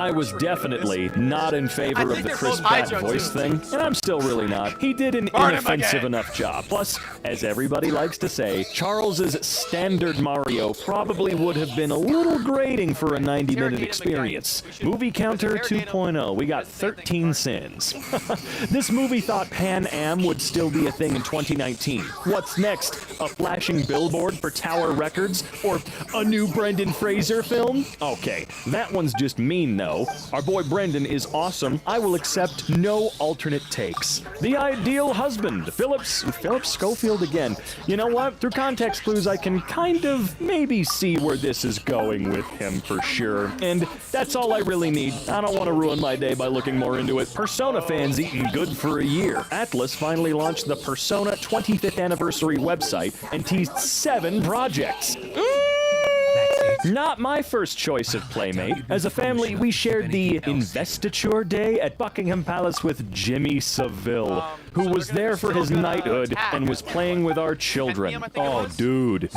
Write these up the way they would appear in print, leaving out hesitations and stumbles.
I was definitely not in favor of the Chris Pratt voice thing, and I'm still really not. He did an inoffensive enough job. Plus, as everybody likes to say, Charles's standard Mario probably would have been a little grating for a 90-minute experience. Movie counter 2.0, we got 13 sins. This movie thought Pan Am would still be a thing in 2019. What's next? A flashing billboard for Tower Records? Or a new Brendan Fraser film? Okay, that one's just mean though. Our boy Brendan is awesome. I will accept no alternate takes. The ideal husband, Philip Schofield again. You know what? Through context clues, I can kind of maybe see where this is going with him for sure. And that's all I really need. I don't want to ruin my day by looking more into it. Persona fans eating good for a year. Atlas finally launched the Persona 25th anniversary website and teased 7 projects. Not my first choice of playmate. As a family, we shared the investiture day at Buckingham Palace with Jimmy Savile, who was there for his knighthood and was playing with our children. Oh, dude.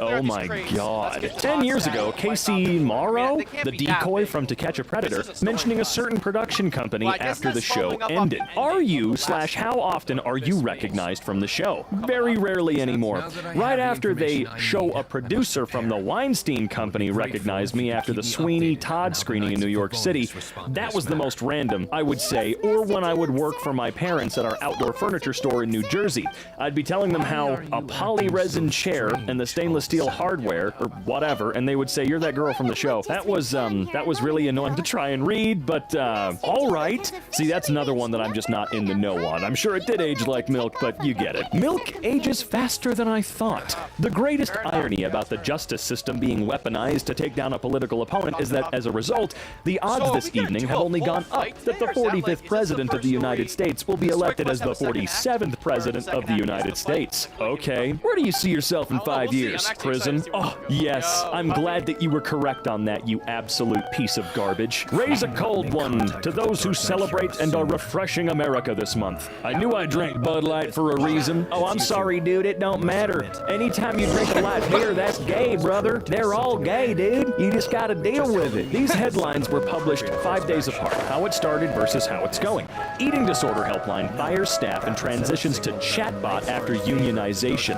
Oh my god. 10 years ago, Casey Morrow, the decoy from To Catch a Predator, mentioning a certain production company after the show ended. How often are you recognized from the show? Very rarely anymore. Right after they show a producer from the Weinstein Company recognized me after the Sweeney Todd screening in New York City. That was the most random, I would say, or when I would work for my parents at our outdoor furniture store in New Jersey. I'd be telling them how a polyresin chair and the stainless steel hardware, or whatever, and they would say, "You're that girl from the show." That was really annoying to try and read, but alright. See, that's another one that I'm just not in the know on. I'm sure it did age like milk, but you get it. Milk ages faster than I thought. The greatest irony about the justice system being weaponized to take down a political opponent is that, as a result, the odds this evening have only gone up that the 45th President of the United States will be elected as the 47th President of the United States. Okay, where do you see yourself in 5 years? Prison? Oh, yes, I'm glad that you were correct on that, you absolute piece of garbage. Raise a cold one to those who celebrate and are refreshing America this month. I knew I drank Bud Light for a reason. Oh, I'm sorry, dude, it don't matter. Anytime you drink a light beer, that's gay, brother. They're all gay, dude. You just gotta deal with it. These headlines were published 5 days apart. How it started versus how it's going. Eating disorder helpline fires staff and transitions to chatbot after unionization.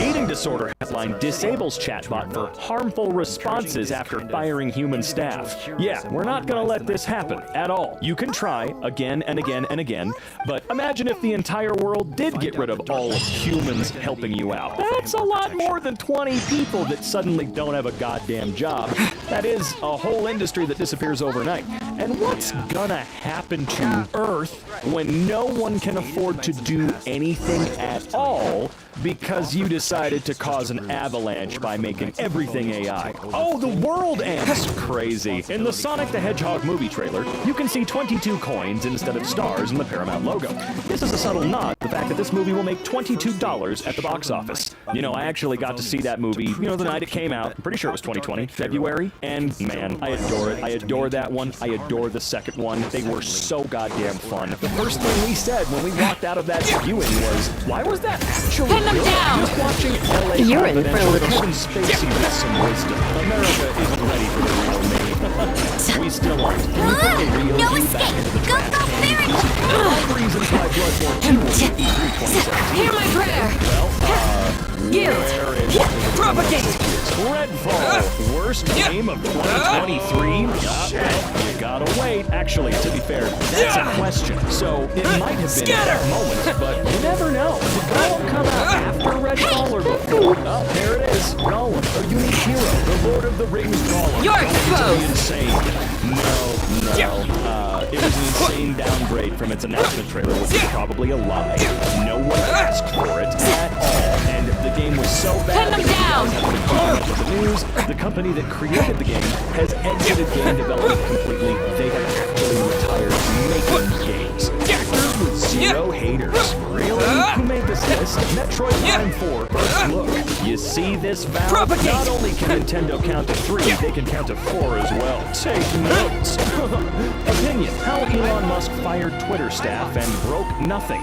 Eating disorder helpline disables chatbot for harmful responses after firing human staff. Yeah, we're not gonna let this happen at all. You can try again and again and again, but imagine if the entire world did get rid of all humans helping you out. That's a lot more than 20 people that suddenly don't have a goddamn job. That is a whole industry that disappears overnight. And what's gonna happen to Earth when no one can afford to do anything at all because you decided to cause an avalanche by making everything AI? Oh, the world ends! Crazy. In the Sonic the Hedgehog movie trailer, you can see 22 coins instead of stars in the Paramount logo. This is a subtle nod to the fact that this movie will make $22 at the box office. You know, I actually got to see that movie, the night it came out. I'm pretty sure it was 2020, February. And man, I adore it. I adore that one. I adore the second one. They were so goddamn fun. The first thing we said when we walked out of that viewing was, why was that actually good? Just watching LA You're in Confidential for with Kevin Spacey with some wisdom. America isn't ready for the real me. We still aren't. Can you put the real No me back escape. into the Go, trash go, can? Barry. All reasons why Bloodborne 2 will be E3 2017. Hear my prayer. Where is Propagate. Redfall, worst game of 2023? Well, you gotta wait. Actually, to be fair, that's a question. So, it might have been at that moment, but you never know. Did Gollum come out after Redfall or before? Oh, there it is. Gollum, a unique hero, the Lord of the Rings Gollum. You're Going to be exposed. insane. No. It was an insane downgrade from its announcement trailer, which is probably a lie. No one asked for it at all, and the game was so bad Pin them down. with the news. The company that created the game has exited game development completely. They have actually retired making games. Actors with zero haters. Really? Who made this list? Metroid Prime 4, first look. You see this, Val? Not only can Nintendo count to 3, they can count to 4 as well. Take notes. Opinion. How Elon Musk fired Twitter staff and broke nothing.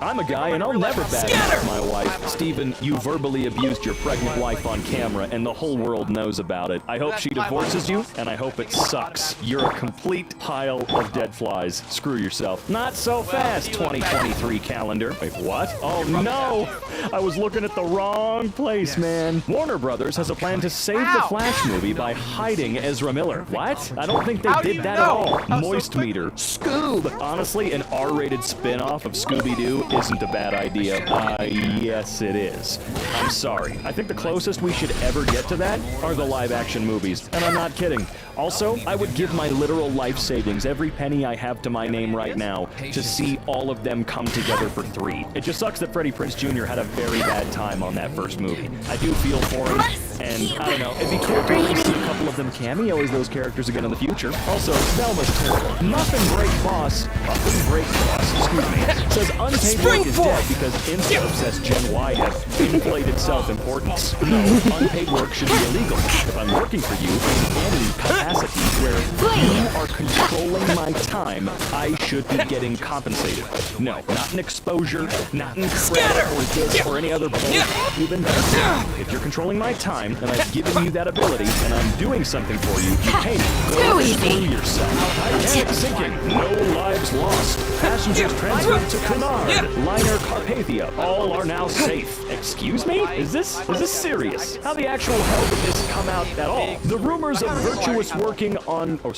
I'm a guy and I'll never badmouth my wife. Steven, you verbally abused your pregnant wife on camera and the whole world knows about it. I hope she divorces you, and I hope it sucks. You're a complete pile of dead flies. Screw yourself. Not so fast, 2023 calendar. Wait, what? Oh no! I was looking at the wrong place, man. Warner Brothers has a plan to save the Flash movie by hiding Ezra Miller. What? I don't think they did that at all. Moist meter. Scoob! Honestly, an R-rated spin-off of Scooby-Doo isn't a bad idea. Yes it is. I'm sorry. I think the closest we should ever get to that are the live-action movies. And I'm not kidding. Also, I would give my literal life savings, every penny I have to my name right now, to see all of them come together for 3. It just sucks that Freddie Prinze Jr. had a very bad time on that first movie. I do feel for him, and I don't know, it'd be cool to see a couple of them cameo as those characters again in the future. Also, Velma's terrible. Muffin Break Boss, excuse me, says unpaid work is dead because Insta-obsessed Gen Y have inflated self-importance. No, unpaid work should be illegal. If I'm working for you in any capacity where you are controlling my time, I should be getting compensated. No, not in exposure, not in credit or this or any other bullshit you've invested. If you're controlling my time and I've given you that ability and I'm doing something for you, you pay me. Go screw yourself. Titanic sinking, no lives lost. Passengers transferred to Cunard. Liner Carpathia, all are now safe. Excuse me? Is this serious? How the actual hell did this come out at all? The rumors of Virtuous working on a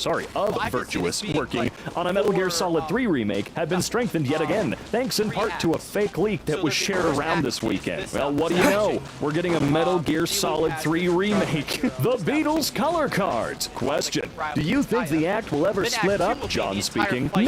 Metal Gear Solid 3 remake have been strengthened yet again, thanks in part to a fake leak that was shared around this weekend. Well, what do you know? We're getting a Metal Gear Solid 3 remake. The Beatles color cards. Question. Do you think the act will ever split up? John speaking. No. We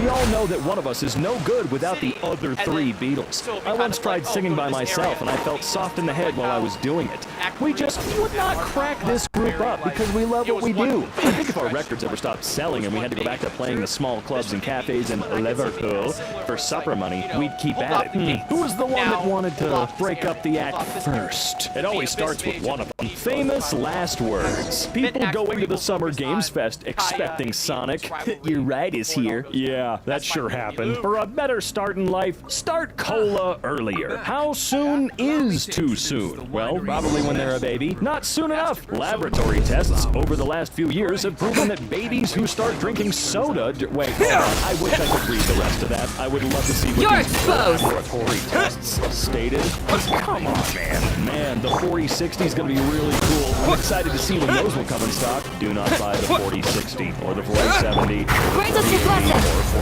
all know that one of us is no good without the other 3 Beatles. I once tried singing by myself and I felt soft in the head while I was doing it. We just would not crack this group up because we love what we do. I think if our records ever stopped selling and we had to go back to playing the small clubs and cafes in Liverpool for supper money, we'd keep at it. Who was the one that wanted to break up the act first? It always starts with one of them. Famous last words. People going to the Summer Games Fest expecting Sonic. Your ride is here. Yeah, that sure happened. For a better start in life, start cola earlier. How soon is too soon? Well, probably when they're a baby. Not soon enough. Laboratory tests over the last few years have proven that babies who start drinking soda... Wait, hold on. I wish I could read the rest of that. I would love to see what these laboratory tests stated. Come on, man. Man, the 4060 is going to be really cool. I'm excited to see when those will come in stock. Do not buy the 4060 or the 4070 or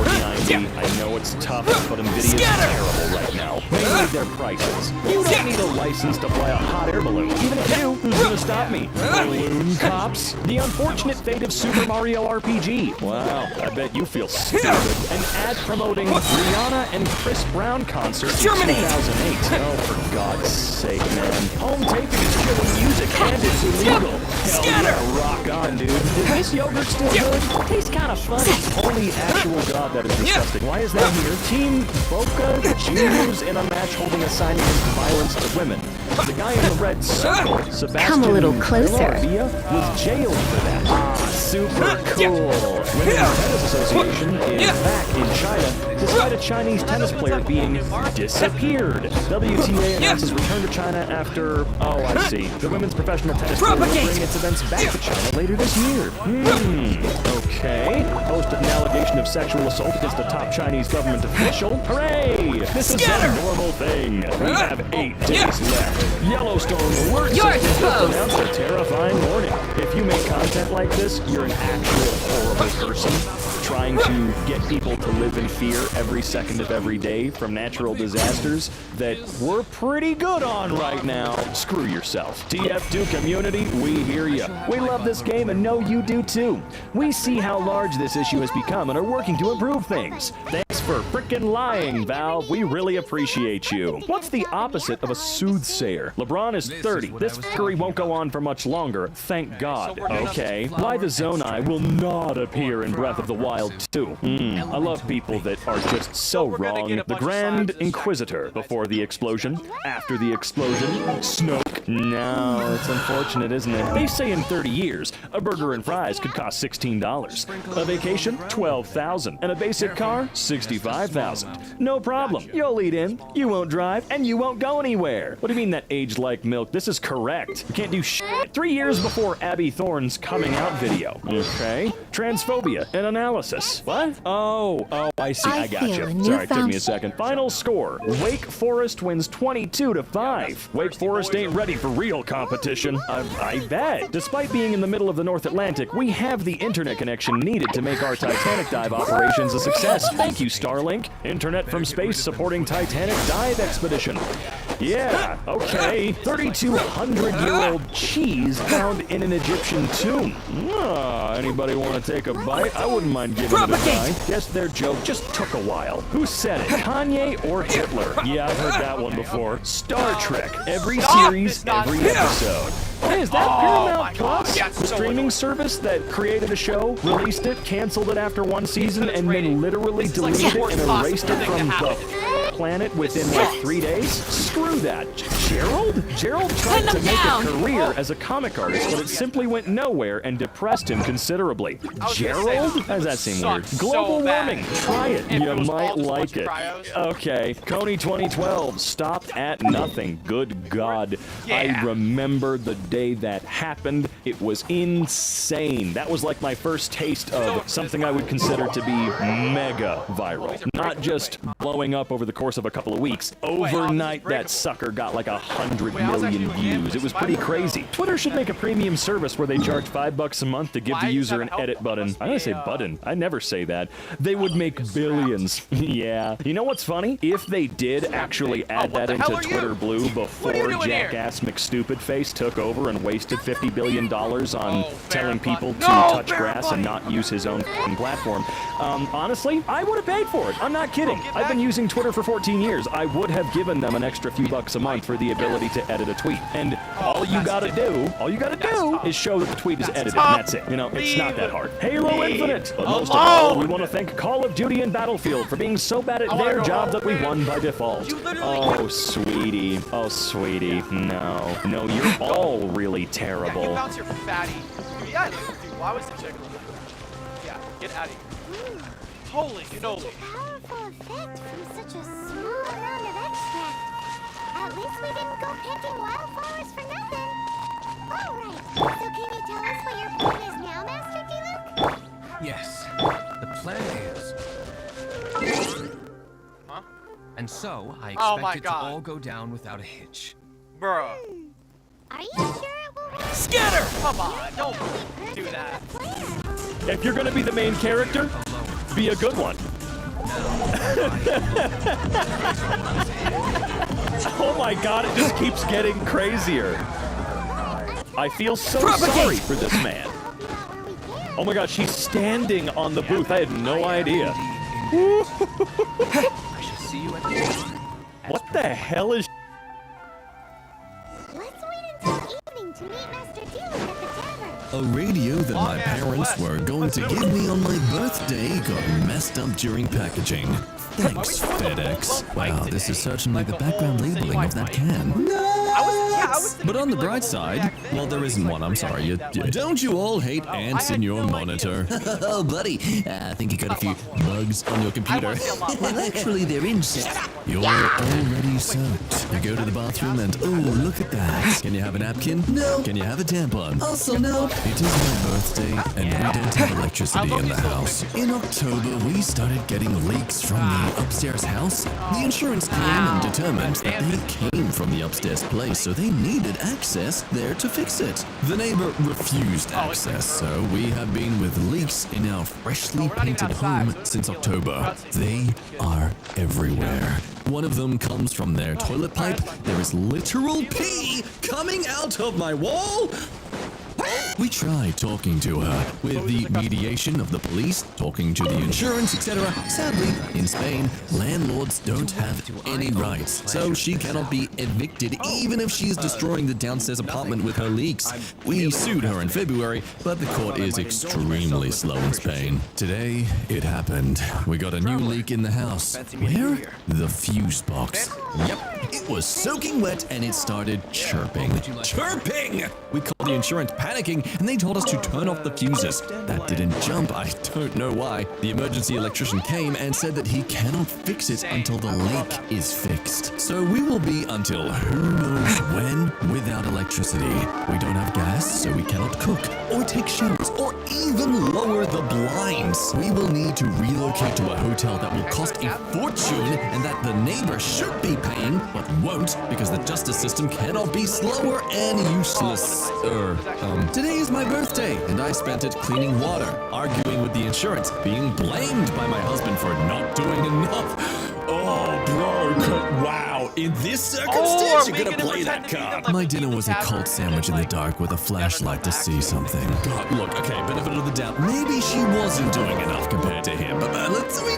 4090. I know it's tough, but NVIDIA is terrible right now. Mainly their prices. You don't need a license to fly a hot air balloon. Even if you do, who's going to stop me? Balloon cops? The unfortunate fate of Super Mario RPG. Wow, I bet you feel stupid. An ad promoting Rihanna and Chris Brown concert in 2008. Oh, for God's sake, man. Home taping is killing music and it's illegal. Hell yeah, rock on, dude. Is this yogurt still good? Tastes kind of funny. Holy actual God, that is disgusting. Why is that here? Team Boca Juniors in a match holding a sign against violence to women. The guy in the red circle, Sebastian Come a little closer. was jailed for that. Super cool. Women's Tennis Association is back in China, despite a Chinese tennis player being disappeared. WTA announces return to China after, oh, I see. The Women's Professional Tennis Tour will bring its events back to China later this year. Okay. Posted an allegation of sexual assault against a top Chinese government official. Hooray! This is a normal thing. We have 8 days left. Yellowstone Alert System announced a terrifying warning. If you make content like this, you're an actual horrible person trying to get people to live in fear every second of every day from natural disasters that we're pretty good on right now. Screw yourself. TF2 community, we hear you. We love this game and know you do too. We see how large this issue has become and are working to improve things. Thanks for frickin' lying, Valve. We really appreciate you. What's the opposite of a soothsayer? LeBron is 30. This fuckery won't go on for much longer, thank God. Okay, why the Zonai will not appear in Breath of the Wild 2. I love people that are just so wrong. The Grand Inquisitor. Before the explosion. After the explosion. Snoke. No, it's unfortunate, isn't it? They say in 30 years, a burger and fries could cost $16. A vacation, $12,000. And a basic car, $65,000. No problem. You'll eat in, you won't drive, and you won't go anywhere. What do you mean that aged like milk? This is correct. You can't do shit. 3 years before Abby Thorne's coming out video. Okay. Transphobia and analysis. What? Oh, I see. I got you. Sorry, it took me a second. Final score. Wake Forest wins 22-5. Wake Forest ain't ready for real competition. I bet. Despite being in the middle of the North Atlantic, we have the internet connection needed to make our Titanic dive operations a success. Thank you, Starlink. Internet from space supporting Titanic dive expedition. Yeah, okay. 3,200-year-old cheese found in an Egyptian tomb. Anybody want to take a bite? I wouldn't mind giving it a try. Guess their joke just took a while. Who said it? Kanye or Hitler? Yeah, I've heard that one before. Star Trek. Every series, every episode. Hey, is that Paramount Plus? The streaming service that created a show, released it, canceled it after one season, and then literally deleted it and erased it from the planet within like 3 days? Screw that. Gerald? Gerald tried to make a career as a comic artist, but it simply went nowhere and depressed him considerably. Gerald? How does that seem weird? Global warming. Try it. You might like it. Okay. Coney 2012. Stopped at nothing. Good God. I remember the day that happened. It was insane. That was like my first taste of something I would consider to be mega viral. Not just blowing up over the course of a couple of weeks. Overnight, that sucker got like 100 million views. It was pretty crazy. Twitter should make a premium service where they charge $5 a month to give the user an edit button. I'm gonna say button. I never say that. They would make billions. Yeah. You know what's funny? If they did actually add that into Twitter Blue before Jackass McStupidface took over and wasted $50 billion on telling people to touch grass and not use his own platform, honestly, I would have paid for it. I'm not kidding. I've been using Twitter for 14 years. I would have given them an extra few bucks a month for the ability to edit a tweet. And all you gotta do is show that the tweet is edited, and that's it. You know, it's not that hard. Halo Infinite! But most of all, we want to thank Call of Duty and Battlefield for being so bad at their job that we won by default. Oh, sweetie. Oh, sweetie. No. No, you're all really terrible. Yeah, bounce your fatty. Yeah, dude, why was the chicken? Yeah, get out of here. Holy cannoli. Such a powerful effect from such a small amount of extract. At least we didn't go picking wildflowers for nothing. Alright, so can you tell us what your plan is now, Master D-Luke? Yes, the plan is... Huh? And so, I Oh expect my it to God. all go down without a hitch. Bruh. Are you sure it will work? Scatter! Come on, don't do that. If you're gonna be the main character, be a good one. Oh my God, it just keeps getting crazier. I feel so sorry for this man. Oh my God, she's standing on the booth. I had no idea. I shall see you at the end. What the hell is... Let's wait until evening to meet Master D-Luke at the tavern. A radio that my parents were going to give me on my birthday got messed up during packaging. Thanks, FedEx. Wow, this is certainly the background labeling of that can. But on the bright side, well, there isn't one, I'm sorry. Don't you all hate ants in your monitor? Oh, buddy, I think you got a few bugs on your computer. Actually, they're insects. You're already soaked. You go to the bathroom and, oh, look at that. Can you have a napkin? No. Can you have a tampon? Also, no. It is my birthday, and we don't have electricity in the house. In October, we started getting leaks from the upstairs house. The insurance came and determined that they came from the upstairs place, so they needed access there to fix it. The neighbor refused access, so we have been with leaks in our freshly painted home since October. They are everywhere. One of them comes from their toilet pipe. There is literal pee coming out of my wall. We tried talking to her with the mediation of the police, talking to the insurance, etc. Sadly, in Spain, landlords don't have any rights, so she cannot be evicted even if she is destroying the downstairs apartment with her leaks. We sued her in February, but the court is extremely slow in Spain. Today, it happened. We got a new leak in the house. Where? The fuse box. Yep, it was soaking wet and it started chirping. Chirping! We called the insurance, panicking, and they told us to turn off the fuses. That didn't jump, I don't know why. The emergency electrician came and said that he cannot fix it until the leak is fixed. So we will be until who knows when without electricity. We don't have gas, so we cannot cook, or take showers, or even lower the blinds. We will need to relocate to a hotel that will cost a fortune and that the neighbor should be paying, but won't because the justice system cannot be slower and useless. Today is my birthday, and I spent it cleaning water, arguing with the insurance, being blamed by my husband for not doing enough. Oh, bro, wow. In this circumstance, you're gonna play that card. My dinner was a cold sandwich in the dark with a flashlight to see something. God, look, okay, benefit of the doubt. Maybe she wasn't doing enough compared to him, but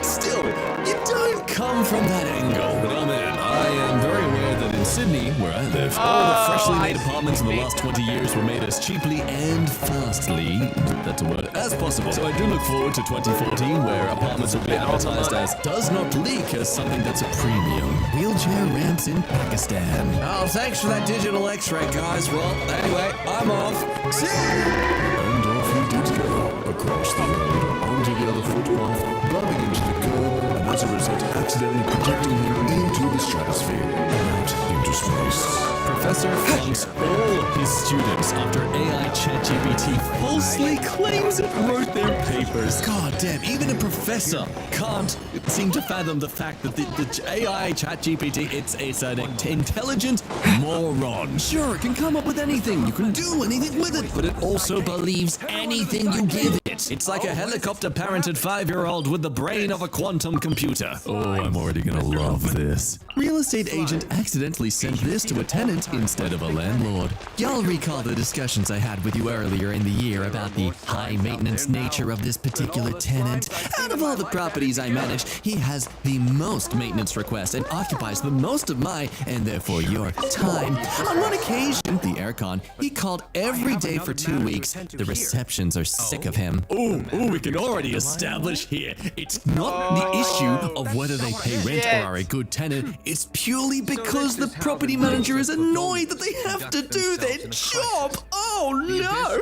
still, you don't come from that angle. But oh man, I am very aware that in Sydney, where I live, all the freshly made apartments in the last 20 years were made as cheaply and fastly, that's a word, as possible. So I do look forward to 2014, where apartments will be advertised as does not leak as something that's a premium. Wheelchair ramps in Pakistan. Oh, thanks for that digital x-ray, guys. Well, anyway, I'm off. See ya! And off he did go, across the road, onto the other footpath, bumping into the curb, and as a result, accidentally projecting him into the stratosphere and out into space. Professor flunks all of his students after AI ChatGPT falsely claims it wrote their papers. God damn, even a professor can't seem to fathom the fact that the AI ChatGPT, it's an intelligent moron. Sure, it can come up with anything. You can do anything with it, but it also believes anything you give it. It's like a helicopter-parented 5-year-old with the brain of a quantum computer. Oh, I'm already gonna love this. Real estate agent accidentally sent this to a tenant instead of a landlord. Y'all recall the discussions I had with you earlier in the year about the high-maintenance nature of this particular tenant. Out of all the properties I manage, he has the most maintenance requests and occupies the most of my, and therefore your, time. On one occasion, the aircon, he called every day for 2 weeks. The receptions are sick of him. Ooh, we can already establish here. It's not the issue of whether they pay rent or are a good tenant. It's purely because the property manager is annoyed that they have to do their job. Oh no!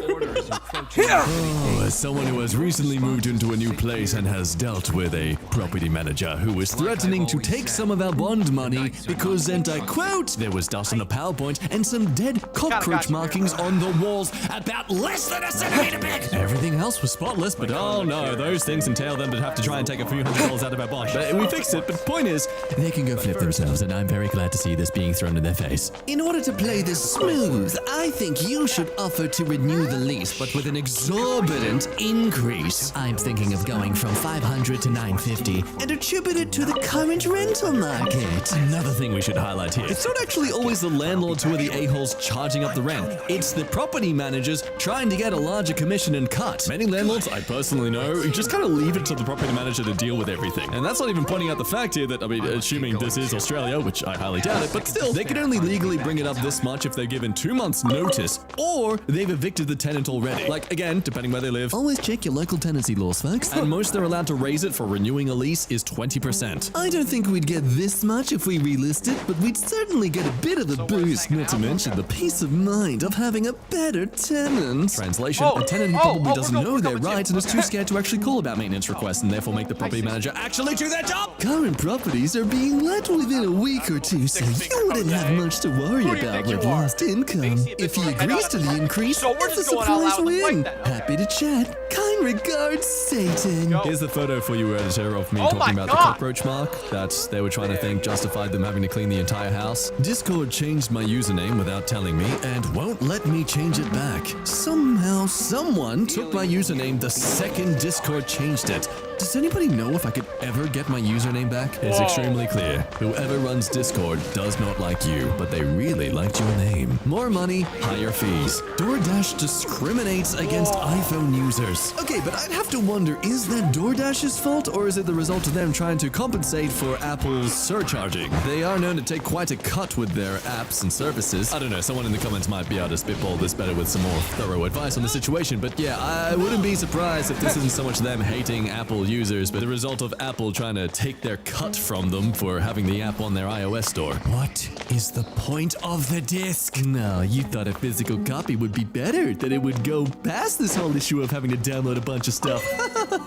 Oh, as someone who has recently moved into a new place and has dealt with a property manager who was threatening to take some of our bond money because, and I quote, there was dust on the PowerPoint and some dead cockroach markings on the walls about less than a centimeter big. Everything else was spotless, but oh no, those things entail them to have to try and take a few $100 out of our bond. But we fixed it, but point is, they can go flip themselves, and I'm very glad to see this being thrown in their face. In order to play this smooth, I think you should offer to renew the lease, but with an exorbitant increase. I'm thinking of going from $500 to $950 and attribute it to the current rental market. Another thing we should highlight here, it's not actually always the landlords who are the a-holes charging up the rent. It's the property managers trying to get a larger commission and cut. Many landlords I personally know just kind of leave it to the property manager to deal with everything. And that's not even pointing out the fact here that, I mean, assuming this is Australia, which I highly doubt it, but still, they can only legally bring it up this much if they're given 2 months notice or they've evicted the tenant already. Like, again, depending where they live. Always check your local tenancy laws, folks. And most they're allowed to raise it for renewing a lease is 20%. I don't think we'd get this much if we relisted, but we'd certainly get a bit of the boost, not to mention the peace of mind of having a better tenant. Translation, a tenant who probably doesn't know their rights and is too scared to actually call about maintenance requests and therefore make the property manager actually do their job. Current properties are being let within a week or two, so you wouldn't have much to worry about with lost income. If he agrees to the increase, it's a surprise win. Happy to chat. Kind regards, Satan. Here's the photo for you, editor, of me talking about the cockroach mark that they were trying to think justified them having to clean the entire house. Discord changed my username without telling me and won't let me change it back. Somehow, someone took my username the second Discord changed it. Does anybody know if I could ever get my username back? It's extremely clear. Whoever runs Discord does not like you, but they really liked your name. More money, higher fees. DoorDash discriminates against iPhone users. Okay, but I'd have to wonder, is that DoorDash's fault, or is it the result of them trying to compensate for Apple's surcharging? They are known to take quite a cut with their apps and services. I don't know, someone in the comments might be able to spitball this better with some more thorough advice on the situation, but yeah, I wouldn't be surprised if this isn't so much them hating Apple users, but the result of Apple trying to take their cut from them for having the app on their iOS store. What is the point of the disc? No, you thought a physical copy would be better, that it would go past this whole issue of having to download a bunch of stuff.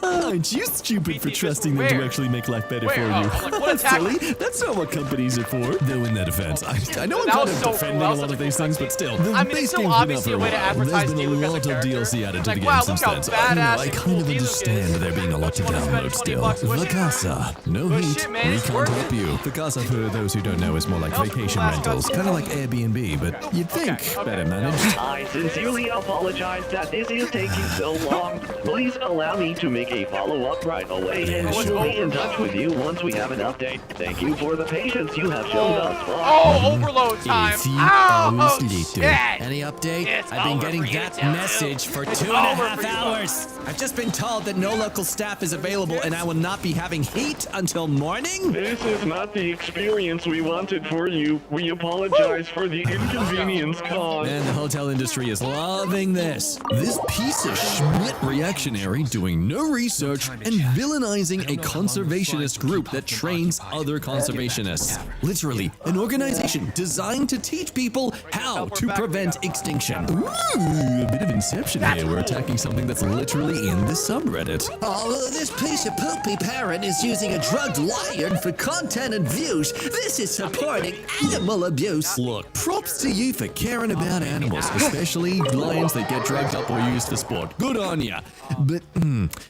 Aren't you stupid for trusting them to actually make life better for you? That's silly. That's not what companies are for. Though in their defense, I know I'm kind of defending a lot of these things, but still, the base game's been out for a while. There's been a lot of DLC added to the game since then, so I kind of understand there being a lot to download still. Vacasa. No heat, we can't help you. Vacasa, for those who don't know, is more like vacation rentals, kind of like Airbnb, but you'd think better managed. I sincerely apologize that this is taking so long. Please allow me to make a follow-up right away, and we'll be in touch with you once we have an update. Thank you for the patience you have shown thus far. Oh, overload time. Oh, shit. Any update? I've been getting that message for 2.5 hours. I've just been told that no local staff is available and I will not be having heat until morning. This is not the experience we wanted for you. We apologize for the inconvenience caused. And the hotel industry is loving this. This piece of Schmidt reactionary doing no research and villainizing a conservationist group that trains other conservationists. Literally, an organization designed to teach people how to prevent extinction. Ooh, a bit of inception here. We're attacking something that's literally in the subreddit. Oh, this piece of poopy parent is using a drugged lion for content and views. This is supporting animal abuse. Look, props to you for caring about animals, especially lions that get drugged up or used for sport. Good on ya. But,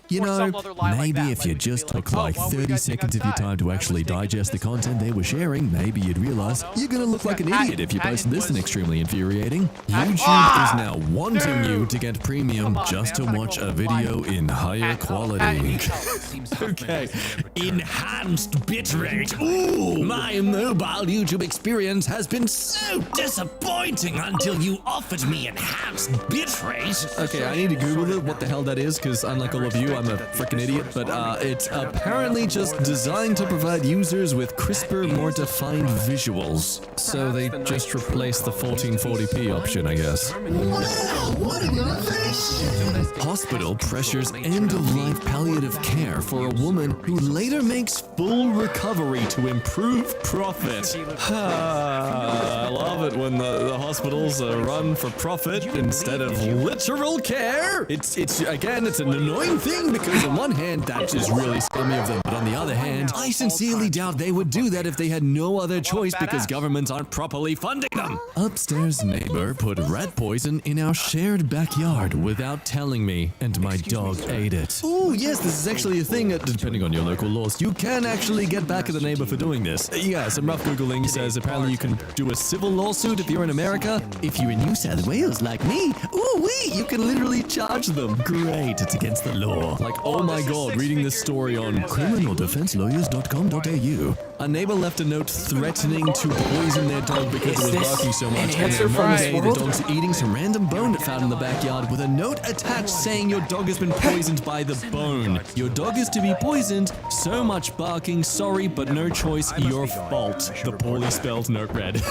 you know, maybe if you just took like 30 seconds of your time to actually digest the content they were sharing, maybe you'd realize you're gonna look like an idiot if you post this and extremely infuriating. YouTube is now wanting you to get premium just to watch a video in higher quality. Okay, enhanced bitrate. Ooh, my mobile YouTube experience has been so disappointing until you offered me enhanced bitrate. Okay, I need to Google it, what the hell that is, because unlike all of you, I'm a freaking idiot, but it's apparently just designed to provide users with crisper, more defined visuals. So they just replaced the 1440p option, I guess. Wow, what an innovation! Hospital pressures end-of-life palliative care for a woman who later makes full recovery to improve profit. I love it when the hospitals run for profit instead of literal care. It's an annoying thing because on one hand, that is really scummy of them, but on the other hand, I sincerely doubt they would do that if they had no other choice because governments aren't properly funding them. Upstairs neighbor put rat poison in our shared backyard without telling me, and my dog ate it. Oh yes, this is actually a thing, depending on your local laws. You can actually get back at the neighbor for doing this. Yeah, some rough Googling says apparently you can do a civil lawsuit if you're in America. If you're in New South Wales like me, you can literally charge them. Great, it's against the law. Like, oh my god, reading this story on criminaldefenselawyers.com.au. A neighbor left a note threatening to poison their dog because it was barking so much. And then one day, the dog's eating some random bone found in the backyard with a note attached saying your dog has been poisoned by the bone. Your dog is to be poisoned. So much barking. Sorry, but no choice. Your fault. The poorly spelled note read.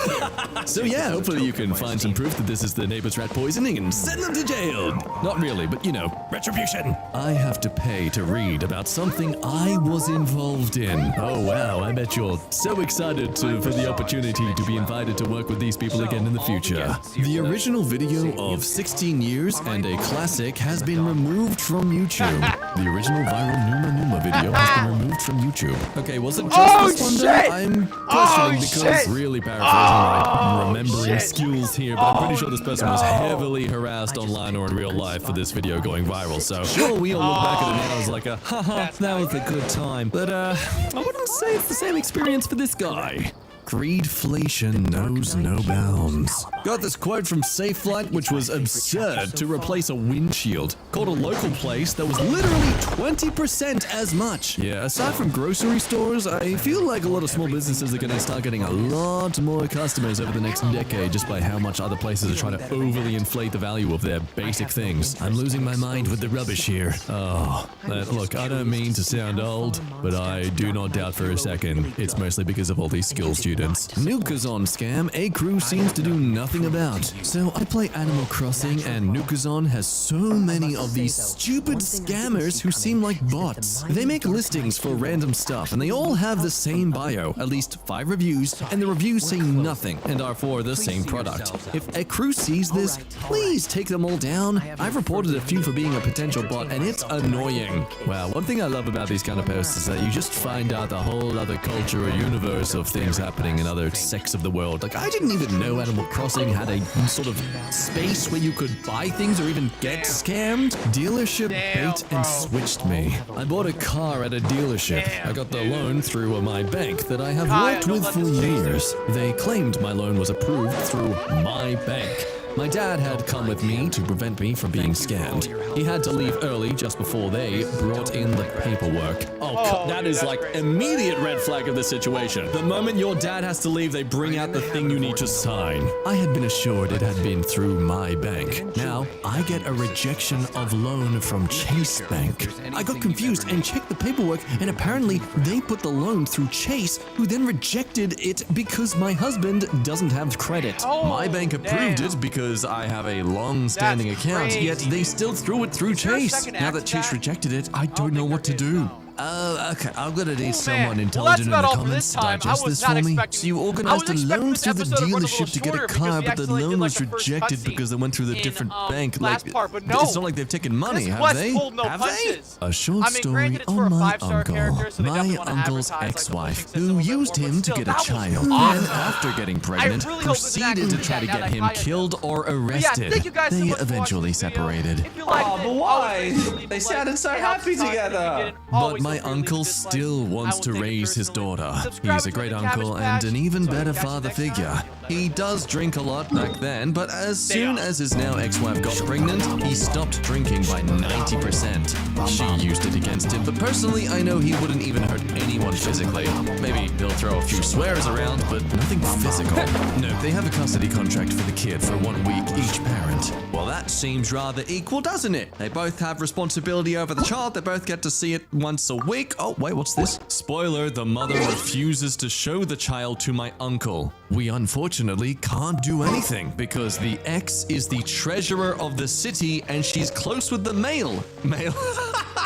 So yeah, hopefully you can find some proof that this is the neighbor's rat poisoning and send them to jail. Not really, but you know, retribution. I have to pay to read about something I was involved in. Oh wow, I bet you're so excited for the opportunity to be invited to work with these people again in the future. The original video of 16 years and a classic has been removed from YouTube. The original viral Numa video has been removed from YouTube. Okay, was it just this one though? I'm questioning because really paraphrasing my remembering skills here, but I'm pretty sure this person was heavily harassed online or in real life for this video going viral. So sure, we all look back at it now as like a haha, that was a good time. But I wouldn't say it's the same experience for this guy. Greedflation knows no bounds. Got this quote from SafeFlight, which was absurd, to replace a windshield. Called a local place that was literally 20% as much. Yeah, aside from grocery stores, I feel like a lot of small businesses are going to start getting a lot more customers over the next decade just by how much other places are trying to overly inflate the value of their basic things. I'm losing my mind with the rubbish here. Oh, look, I don't mean to sound old, but I do not doubt for a second it's mostly because of all these school students. Nukazon scam, a crew seems to do nothing about. So I play Animal Crossing and Nukazon has so many of these stupid scammers who seem like bots. They make listings for random stuff and they all have the same bio, at least 5 reviews, and the reviews say nothing and are for the same product. If a crew sees this, please take them all down. I've reported a few for being a potential bot and it's annoying. Wow, one thing I love about these kind of posts is that you just find out a whole other culture or universe of things happening in other sects of the world. Like, I didn't even know Animal Crossing had a sort of space where you could buy things or even get scammed. Dealership bait and switched me. I bought a car at a dealership. I got the loan through my bank that I have worked with for years. They claimed my loan was approved through my bank. My dad had come with me to prevent me from being scammed. He had to leave early just before they brought in the paperwork. Oh, that is like immediate red flag of the situation. The moment your dad has to leave, they bring out the thing you need to sign. I had been assured it had been through my bank. Now, I get a rejection of loan from Chase Bank. I got confused and checked the paperwork, and apparently they put the loan through Chase, who then rejected it because my husband doesn't have credit. My bank approved it because I have a long-standing account, yet they still threw it through Chase. Now that Chase rejected it, I don't know what to do. Okay, I'm gonna need someone intelligent in the comments to digest this for me. So you organized a loan through the dealership to get a car, but the loan was rejected because they went through the different bank. Like, it's not like they've taken money, have they? Have they? A short story on my uncle. My uncle's ex-wife, who used him to get a child, and after getting pregnant, proceeded to try to get him killed or arrested. They eventually separated. Oh, but why? They sounded so happy together. But my uncle still wants to raise his daughter. He's a great uncle and an even better father figure. He does drink a lot back then, but as soon as his now ex-wife got pregnant, he stopped drinking by 90%. She used it against him, but personally, I know he wouldn't even hurt anyone physically. Maybe he'll throw a few swears around, but nothing physical. No, they have a custody contract for the kid for 1 week each parent. Well, that seems rather equal, doesn't it? They both have responsibility over the child, they both get to see it once a week. Oh, wait, what's this? Spoiler, the mother refuses to show the child to my uncle. We unfortunately can't do anything because the ex is the treasurer of the city and she's close with the mayor,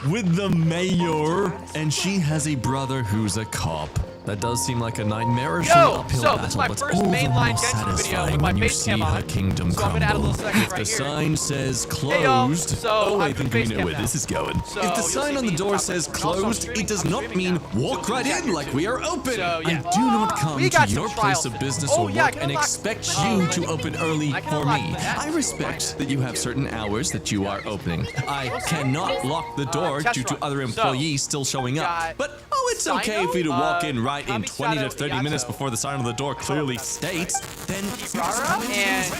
with the mayor, and she has a brother who's a cop. That does seem like a nightmarish uphill battle, this is my but first all the mainline more Genshin video satisfying with my when you face see cam on. her kingdom So I'm gonna add a crumble. little segment If the right here. sign says Hey, y'all. closed, So oh, I I'm think face we know cam where now. this is going. So If the you'll sign see on the me door top says left. And also I'm closed, streaming it does and not streaming mean now. walk So right check in it. like we are open. So, yeah. I do not come We to got your some place trials of in business there. or Oh, yeah, I work can and unlock- expect Oh, you I to can- open early I can for unlock me. that. I respect that you have certain hours that you are opening. I cannot lock the door test due to run. other So, employees still showing up. got But it's okay for you to walk in right in Kami 20 to Shadow 30 minutes Iato. before the sign on the door clearly states, then Gara and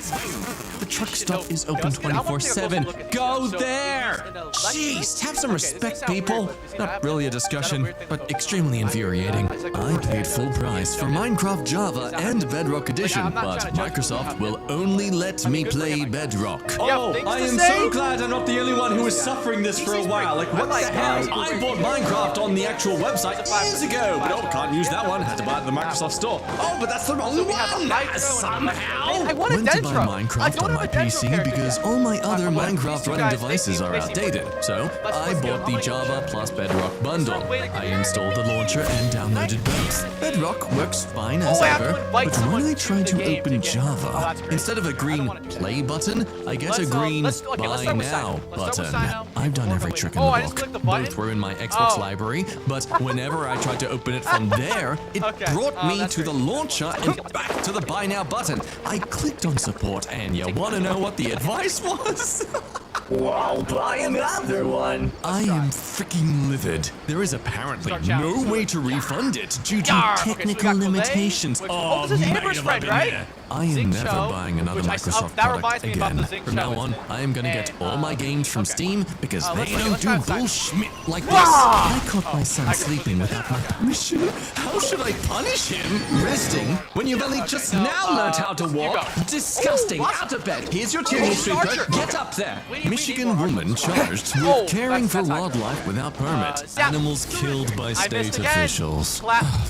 the truck stop is open let's get- I wanna take a closer 24/7. look at these Go guys. So, there! in the left- Jeez, have some Okay, this respect, may sound people. weird, but Not really a discussion, but extremely infuriating. I paid full price for Minecraft Java and Bedrock Edition, I'm not but trying to judge you. Microsoft will only let me play Bedrock. Oh, I am so glad I'm not the only one who was suffering this for a while. Like, what the hell? I bought Minecraft on the actual website years ago, but oh, can't use that one. Had to buy it at the Microsoft store. Oh, but that's the wrong one somehow. I want a Went to buy Dendro. I Minecraft don't on have my a Dendro PC character because yet. all my other I'm gonna- Minecraft these two running guys, devices they are seem outdated. So Let's I go. bought the How Java plus Bedrock bundle. I installed the launcher and downloaded both. Bedrock works fine as I have to ever, invite but someone when I to try the to game open to get- Oh, Java, that's great. instead of a I green don't wanna do play button, I get a Let's, green let's start buy with now Let's start with button. sign now. I've done every trick in the Oh, I just book. clicked the button? Both were in my Xbox Oh. library, but whenever I tried to open it from there, it Okay. brought Oh, me that's to the great. launcher and back to the buy now button. I clicked on support, and you want to know what the advice was? I'll buy another one. I am freaking livid. There is apparently no way to refund it due to technical limitations. Oh, this is Amber's friend, right? I am never Show, buying another which Microsoft that product reminds me about again. the Zinc From now Show. on, I am gonna get all my games from Steam because they let's don't do try outside. bullshit like this. I caught my son sleeping without my permission. How should I punish him? Resting when you've only just now learned how to walk? Disgusting. Out of bed. Here's your tuning sweeper. Get up there. Michigan woman charged with caring for wildlife without permit. Animals killed by state officials.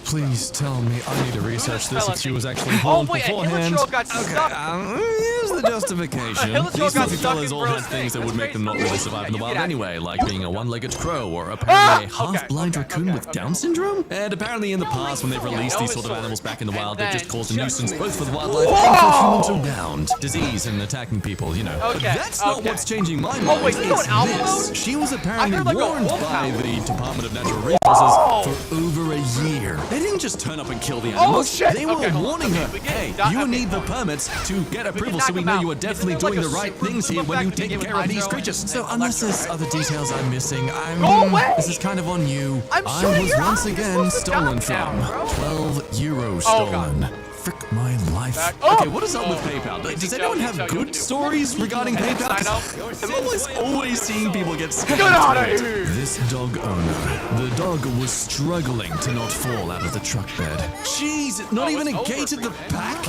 Please tell me I need to research this if she was actually born beforehand. Here's the justification. These movie fellas all had things that would make them not really survive in the wild anyway, like being a one-legged crow or apparently a half-blind raccoon with Down syndrome. And apparently in the past, when they've released these sort of animals back in the wild, they've just caused a nuisance both for the wildlife and for humans around. Disease and attacking people, you know. But that's not what's changing my mind. wait, you know It's an album this. mode? She was apparently heard, like, a warned wolf by howl. the Department of Natural Resources for over a year. They didn't just turn up and kill the animals. shit. They were Okay, hold on. warning her, Okay, we get hey, it. Done. you Okay, need the hold on. permits to get approval so knock we him know out. you are Is definitely there, like, doing a the right super things here glue when you effect to take give it care of these hydro creatures. and So unless there's other details I'm missing, Go away! this is kind of on you. I'm I sure was you're once on. You're again supposed to stolen stop from. now, bro. 12 euros Oh, God. stolen. Frick my life. Back- Okay, Oh! what is up with Oh. PayPal? Does Think anyone so, have think so, good you do. stories regarding PayPal? I know. I'm always seeing people get scammed. Get out of with it. here! This dog owner, the dog was struggling to not fall out of the truck bed. Jeez, not even a it's gate over at the back?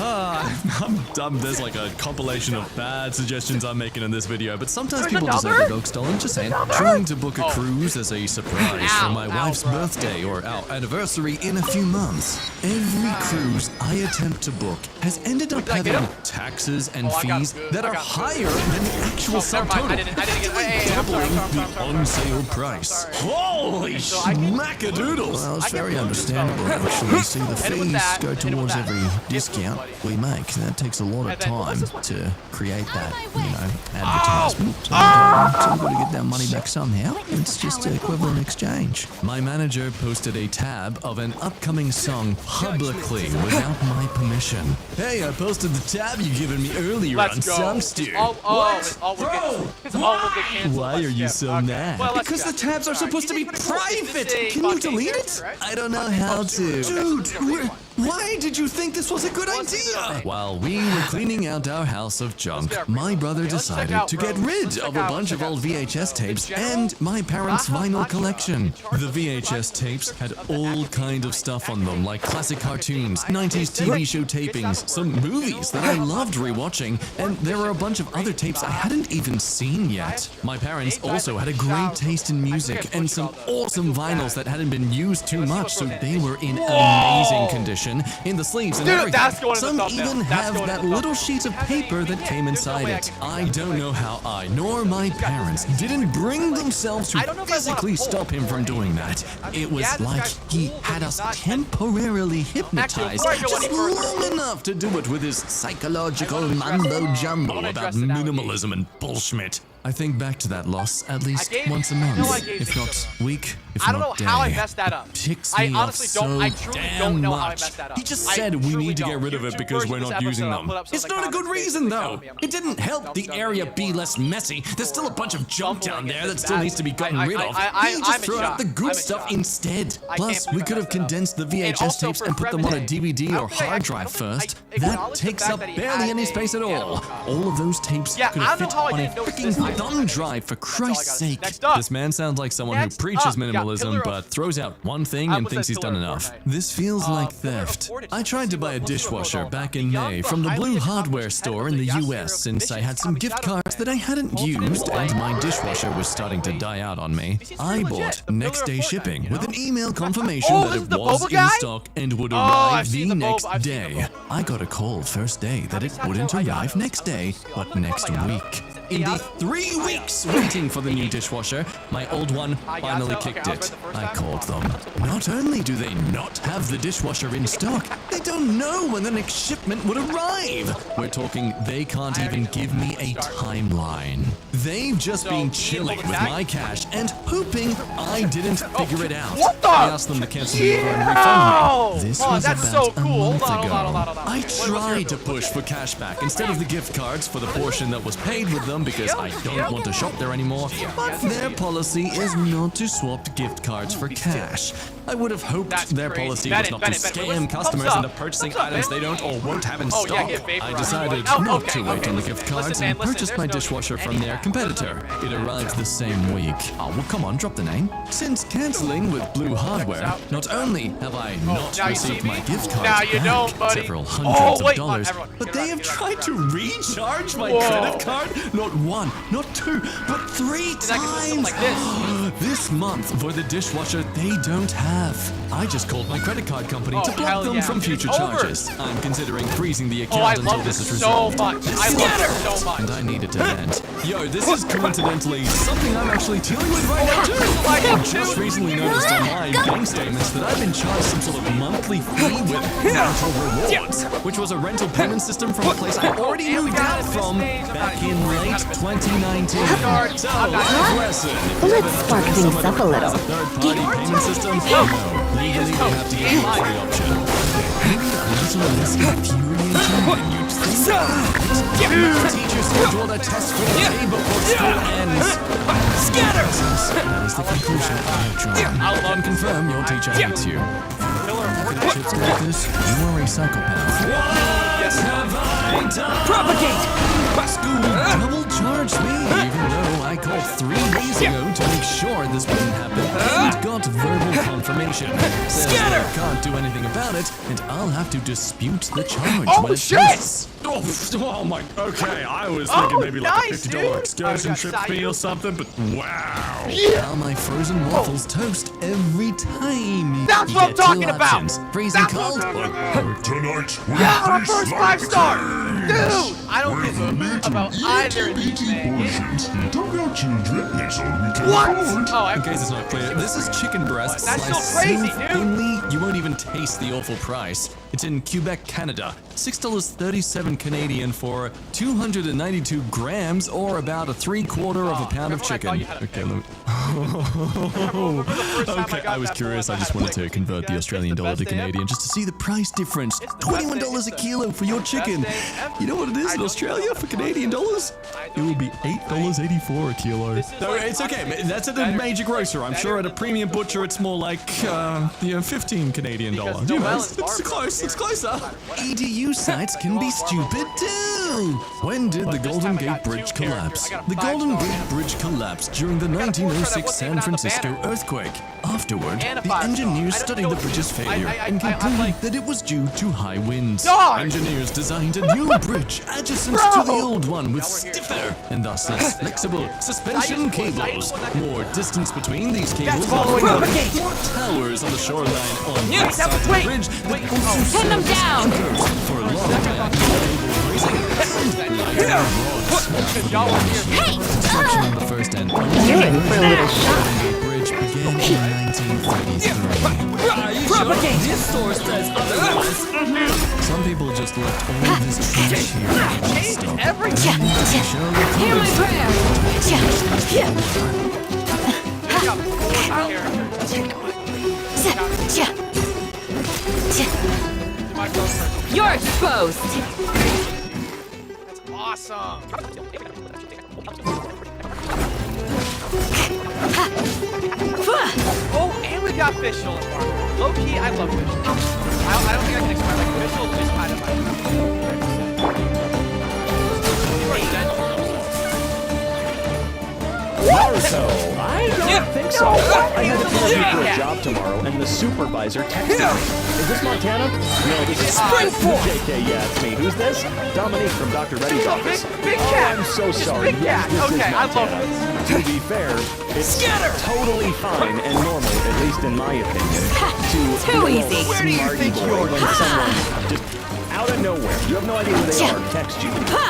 I'm dumb. There's like a compilation of bad suggestions I'm making in this video, but sometimes people deserve another? their dog stolen, just saying. Trying to book a cruise as a surprise for my wife's birthday or our anniversary in a few months. Every cruise I attempt to book has ended up I get having him? taxes and I got him. fees Good. that I are got him. higher than the actual Never mind. subtotal. I didn't get. Hey, I'm sorry, Doubling I'm sorry, the I'm on sorry. sale price. Sorry. Holy schmackadoodles! Well, it's very understandable, actually. See, the Hit it with fees that, go hit it with towards that. every discount we make. That takes a lot of And then, what's time this one? to create that, my way. advertisement. So we've got to get that money back somehow. It's just an equivalent exchange. My manager posted a tab of an upcoming song publicly without my permission. Hey, I posted the tab you given me earlier on Let's go. Songster. It's all we'll get canceled. Why are you so mad? Well, let's Because go. the tabs are supposed to be private. Can you delete it? I don't know how to. Dude, why did you think this was a good idea? While we were cleaning out our house of junk, my brother decided to get rid of a bunch of old VHS tapes and my parents' vinyl collection. The VHS tapes had all kind of stuff on them, like classic cartoons, 90s TV show tapings, some movies that I loved rewatching, and there were a bunch of other tapes I hadn't even seen yet. My parents also had a great taste in music and some awesome vinyls that hadn't been used too much, so they were in amazing condition in the sleeves and Dude, everything. that's going in the Some thumbnail. even That's have going in that the little thumbnail. sheet of paper that came inside way I it. can- I don't know how I nor my parents didn't bring themselves to I don't know if I wanna physically pull. stop him from doing that. It was yeah, this like guy's he cool, had but us he's not- temporarily hypnotized before I go just any further- long enough to do it with his psychological mumbo jumbo wanna about address it out. minimalism and bullshit. I think back to that loss at least I gave- once a I month, know I gave if you not week, if I don't know not day. how I messed that up. Ticks I me honestly off don't. so I truly damn don't know how I much. messed that up. He just I said we truly need to get don't. rid of it YouTube because we're version not of this using episode, I'll them. put up some It's of the not a good comments. reason though. Tell me I'm It didn't help the area be less messy. There's still a bunch of junk down there that still needs to be gotten rid of. He just threw out the good stuff instead. Plus, we could have condensed the VHS tapes and put them on a DVD or hard drive first. That takes up barely any space at all. All of those tapes Yeah, could I have don't fit know how I on a didn't notice freaking this. thumb drive, for Christ's sake. Next up. This man sounds like someone who Next preaches up, we got minimalism Pillar of- but throws out one thing and thinks he's done enough. This feels like theft. I tried to buy a dishwasher back in May from the Blue Hardware store in the US since I had some gift cards that I hadn't used and my dishwasher was starting to die out on me. I bought next day shipping with an email confirmation that it was in stock and would arrive the next day. I got a call first day that it wouldn't arrive next day, but next week. In the 3 weeks waiting for the new dishwasher, my old one finally kicked it. I called them. Not only do they not have the dishwasher in stock, they don't know when the next shipment would arrive. We're talking they can't even give me a timeline. They've just been chilling with my cash and hoping I didn't figure it out. What the? I asked them to cancel the order and refund me. This Oh, was that's about so a cool. month Hold on. ago. I tried to push for cash back instead of the gift cards for the portion that was paid with them, them because I don't want to shop there anymore, but their policy is not to swap gift cards for cash. I would have hoped their policy was not to scam customers into purchasing items they don't or won't have in stock. I decided not to wait on the gift cards and purchased my dishwasher from their competitor. It arrived the same week. Oh, well, come on, drop the name. Since canceling with Blue Hardware, not only have I not received my gift cards back, several hundreds of dollars, but they have tried to recharge my credit card not one, not two, but 3 times. This month for the dishwasher they don't have. I just called my credit card company to block them from future charges. I'm considering freezing the account until this is resolved. I love this so much. And I need it to vent. Yo, this is coincidentally something I'm actually dealing with right now too. I just recently noticed on my bank statements that I've been charged some sort of monthly fee with rental rewards, which was a rental payment system from a place I already moved out from back in late 2019. So, lesson. Let's spark things up a little. Third-party payment system? No, legally they have to give you a free option. Maybe a little less infuriating than you'd think. My teacher scheduled a test for the day before school ends. Scatter! That is the conclusion I have drawn. I can confirm your teacher hates you. Chips like this, you are a psychopath. Yes, have I done? Propagate! School double charged me, even though I called 3 days ago to make sure this wouldn't happen and got verbal confirmation. Scatter! I can't do anything about it, and I'll have to dispute the charge when it posts. Oh my, okay, I was thinking maybe like a $50 excursion trip fee or something, but wow. Now my frozen waffles toast every time. That's what I'm talking about! Freezing cold. Tonight, our first 5-star! Dude! I don't give a about either of these things. Don't go children, it's all we can What? afford. Oh, In case it's not clear, this is chicken breast That's sliced so crazy, so dude. thinly you won't even taste the awful price. It's in Quebec, Canada. $6.37 Canadian for 292 grams, or about a 3/4 of a pound of chicken. Okay, let me. Okay, I was curious. I just wanted to convert the Australian dollar to Canadian just to see the price difference. $21 a kilo for your chicken. You know what it is in Australia for Canadian dollars? It will be $8.84 a kilo. No, it's okay. That's at a major grocer. I'm sure at a premium butcher it's more like 15 Canadian dollars. You know, it's close. It's closer. EDU sites can be stupid too. When did the Golden Gate Bridge collapse? The Golden Gate Bridge collapsed during the 1906 San Francisco earthquake. Afterward, the engineers studied the bridge's failure and concluded that it was due to high winds. Engineers designed a new bridge adjacent to the old one with stiffer and thus less flexible suspension cables. More distance between these cables, more towers on the shoreline on both sides of the bridge that also Pin them down! for a long time. Construction on the first and You're in for a little shock. bridge began in 1933. Propagate! This source says otherwise. Some people just left all this trash here and stop. Hear my prayer! You're exposed! That's awesome! Oh, and we got fish stolen farm. Low key, I love fish. I don't think I can explain like fish stolen is kind of Naruto, I don't think so. I have to interview for a job tomorrow, and the supervisor texted me. Is this Montana? No, this is Springport. JK, yeah, it's me. Who's this? Dominique from Dr. Reddy's office. Big cat. I'm so sorry. Big Yes, cat. this Okay, is I love Montana. To be fair, it's totally fine and normal, at least in my opinion, to Too be a easy. Where do you think you're when someone just out of nowhere, you have no idea who they are, text you.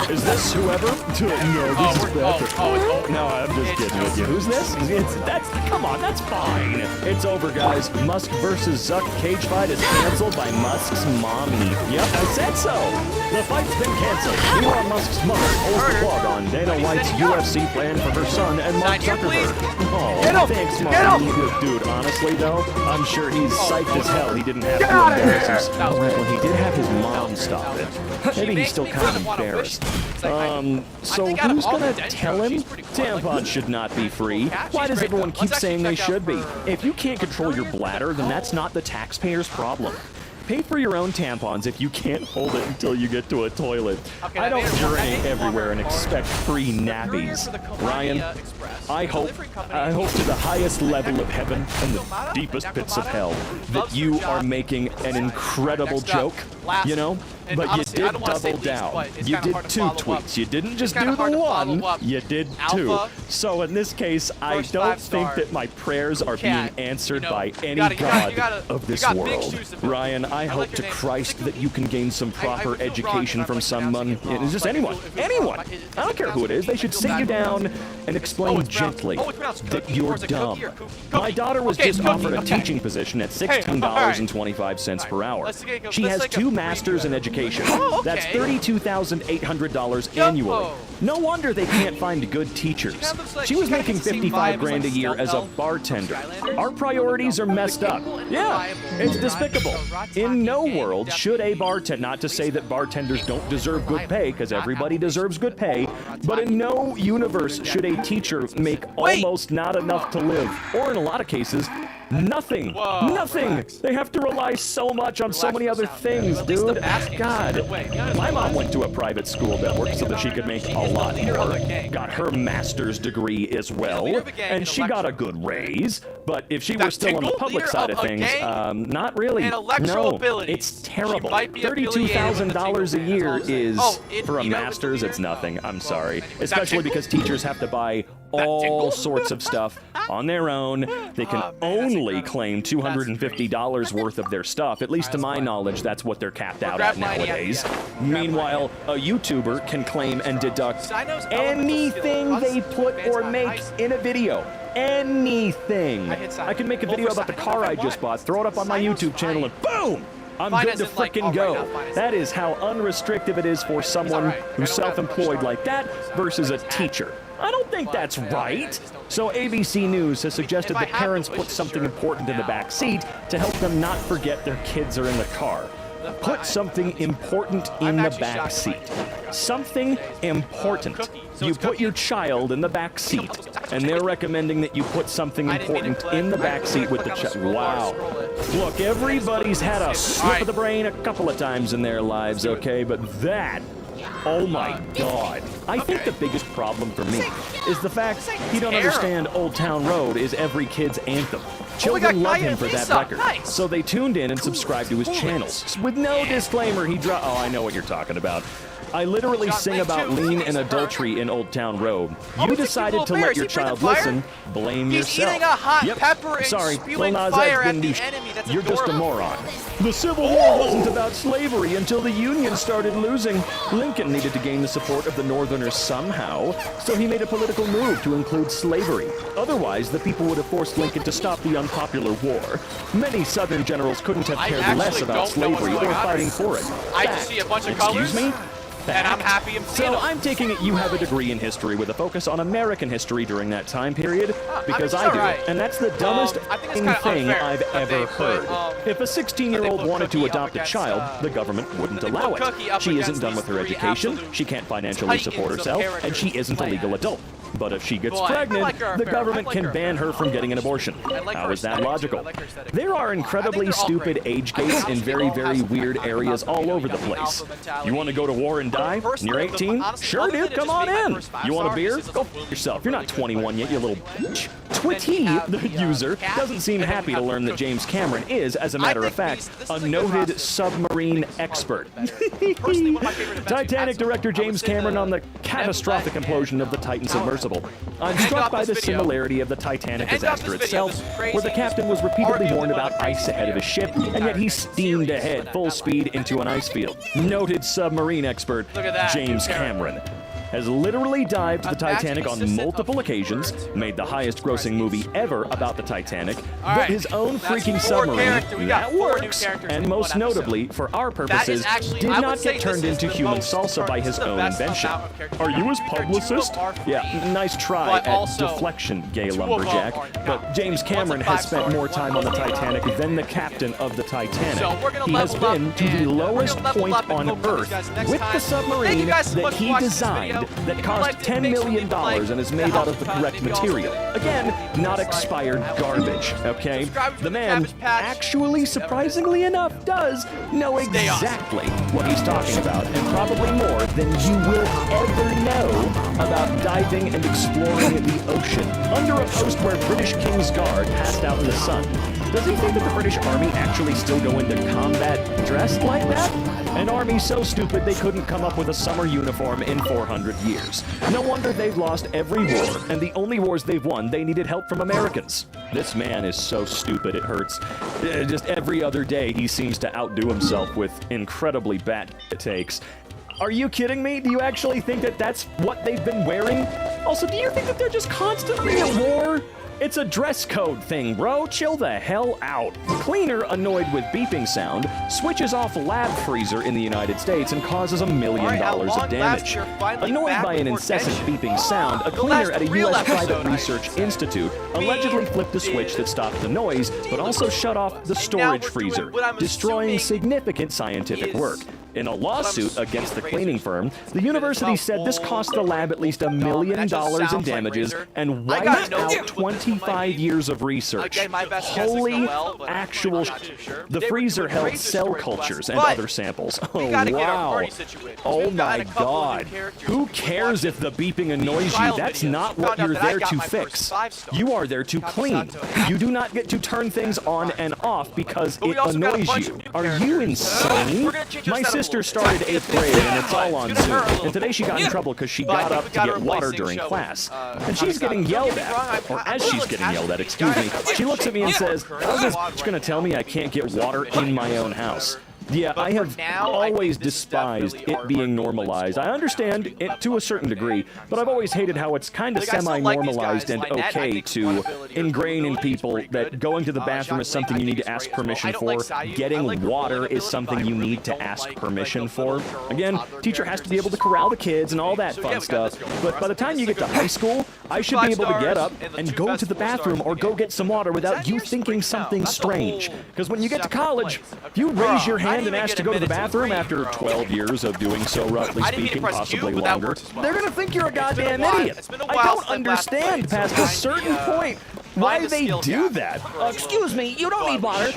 Is this whoever? No, this is Patrick. No, I'm just kidding with you. Who's this? Come on, that's fine. It's over, guys. Musk versus Zuck cage fight is canceled by Musk's mommy. Yep, I said so. The fight's been canceled. Elon Musk's mother pulls the plug on Dana White's UFC plan for her son and Mark Zuckerberg. Oh, thanks, Mommy. Dude, honestly though, I'm sure he's psyched as hell he didn't have to embarrass himself. Well, he did have his mom's stop it. Maybe he's still kind of embarrassed. So who's gonna tell him? Tampons should not be free. Why does everyone keep saying they should be? If you can't control your bladder, then that's not the taxpayer's problem. Pay for your own tampons if you can't hold it until you get to a toilet. I don't urinate everywhere and expect free nappies. Ryan, I hope to the highest level of heaven and the deepest pits of hell that you are making an incredible joke, you know? But you did double down. You did 2 tweets. You didn't just do the one, you did 2. So in this case, I don't think that my prayers are being answered by any god of this world. Ryan, I hope to Christ that you can gain some proper education from someone. It's just anyone. Anyone. I don't care who it is. They should sit you down and explain gently that you're dumb. My daughter was just offered a teaching position at $16.25 per hour. She has 2 masters in education. That's $32,800 annually. No wonder they can't find good teachers. She was making $55 grand a year as a bartender. Our priorities are messed up. Yeah, it's despicable. In no world should a bartender, not to say that bartenders don't deserve good pay, because everybody deserves good pay, but in no universe should a teacher make almost not enough to live, or in a lot of cases, nothing. Nothing. They have to rely so much on so many other things, dude. God. My mom went to a private school network so that she could make a lot more. Got her master's degree as well, and she got a good raise. But if she were still on the public side of things, not really. No, it's terrible. $32,000 a year is, for a master's, it's nothing. I'm sorry. Especially because teachers have to buy all sorts of stuff on their own. They can only claim $250 worth of their stuff. At least to my knowledge, that's what they're capped out at nowadays. Meanwhile, a YouTuber can claim and deduct anything they put or make in a video. Anything. I can make a video about the car I just bought, throw it up on my YouTube channel, and boom! I'm good to frickin' go. That is how unrestricted it is for someone who's self-employed like that versus a teacher. I don't think that's right. So ABC News has suggested that parents put something important in the back seat to help them not forget their kids are in the car. Put something important in the back seat. Something important. You put your child in the back seat, and they're recommending that you put something important in the back seat with the child. Wow. Look, everybody's had a slip of the brain a couple of times in their lives, okay? But that, oh my God. I think the biggest problem for me is the fact you don't understand Old Town Road is every kid's anthem. Children love him for that record. So they tuned in and subscribed to his channels. With no disclaimer, he dropped. Oh, I know what you're talking about. I literally sing about lean and adultery in Old Town Road. You decided to let your child listen, blame yourself. He's eating a hot pepper and spewing fire at the enemy. That's You're just a moron. The Civil War wasn't about slavery until the Union started losing. Lincoln needed to gain the support of the Northerners somehow, so he made a political move to include slavery. Otherwise, the people would have forced Lincoln to stop the unpopular war. Many Southern generals couldn't have cared less about slavery or fighting for it. I just see a bunch of colors. Excuse me? And I'm happy I'm seeing So them. I'm taking it you have a degree in history with a focus on American history during that time period, because I do. And that's the dumbest thing I've ever heard. If a 16-year-old wanted to adopt a child, the government wouldn't allow it. She isn't done with her education, she can't financially support herself, and she isn't a legal adult. But if she gets pregnant, the government can ban her from getting an abortion. How is that logical? There are incredibly stupid age gates in very, very weird areas all over the place. You want to go to war and die? And you're 18? Sure, dude, come on in. You want a beer? Go f yourself. You're not 21 yet, you little bitch. Twitty, the user, doesn't seem happy to learn that James Cameron is, as a matter of fact, a noted submarine expert. Titanic director James Cameron on the catastrophic implosion of the Titan submersible. I'm struck by the similarity of the Titanic disaster itself, where the captain was repeatedly warned about ice ahead of his ship, and yet he steamed ahead full speed into an ice field. Noted submarine expert James Cameron. has literally dived the Titanic on multiple occasions, made the highest-grossing movie ever about the Titanic, built his own freaking submarine that works, and most notably, for our purposes, did not get turned into human salsa by his own invention. Are you his publicist? Yeah, nice try at deflection, gay lumberjack. But James Cameron has spent more time on the Titanic than the captain of the Titanic. He has been to the lowest point on Earth with the submarine that he designed that cost $10 million and is made out of the correct material. Again, not expired garbage, okay? The man actually, surprisingly enough, does know exactly what he's talking about, and probably more than you will ever know about diving and exploring the ocean under a post where British King's Guard passed out in the sun. Does he think that the British Army actually still go into combat dressed like that? An army so stupid they couldn't come up with a summer uniform in 400 years. No wonder they've lost every war, and the only wars they've won, they needed help from Americans. This man is so stupid it hurts. Just every other day he seems to outdo himself with incredibly bad takes. Are you kidding me? Do you actually think that that's what they've been wearing? Also, do you think that they're just constantly at war? It's a dress code thing, bro. Chill the hell out. Cleaner, annoyed with beeping sound, switches off lab freezer in the United States and causes $1 million of damage. Annoyed by an incessant beeping sound, a cleaner at a U.S. private research institute allegedly flipped the switch that stopped the noise, but also shut off the storage freezer, destroying significant scientific work. In a lawsuit against the cleaning firm, the university said this cost the lab at least $1 million in damages and wiped out 25 years of research. Holy actual the freezer held cell cultures and other samples. Oh, wow. Oh my god. Who cares if the beeping annoys you? That's not what you're there to fix. You are there to clean. You do not get to turn things on and off because it annoys you. Are you insane? My sister started 8th grade and it's all on Zoom. And today she got in trouble because she got up to get water during class. And she's getting yelled at. Or as she's getting yelled at, excuse me, she looks at me and says, how's this bitch gonna tell me I can't get water in my own house? Yeah, I have always despised it being normalized. I understand it to a certain degree, but I've always hated how it's kind of semi-normalized and okay to ingrain in people that going to the bathroom is something you need to ask permission for, getting water is something you need to ask permission for. Again, teacher has to be able to corral the kids and all that fun stuff, but by the time you get to high school, I should be able to get up and go to the bathroom or go get some water without you thinking something strange. Because when you get to college, if you raise your hand and ask to go to the bathroom after 12 years of doing so, roughly speaking, possibly longer, they're gonna think you're a goddamn idiot. I don't understand past a certain point why they do that. Excuse me, you don't need water.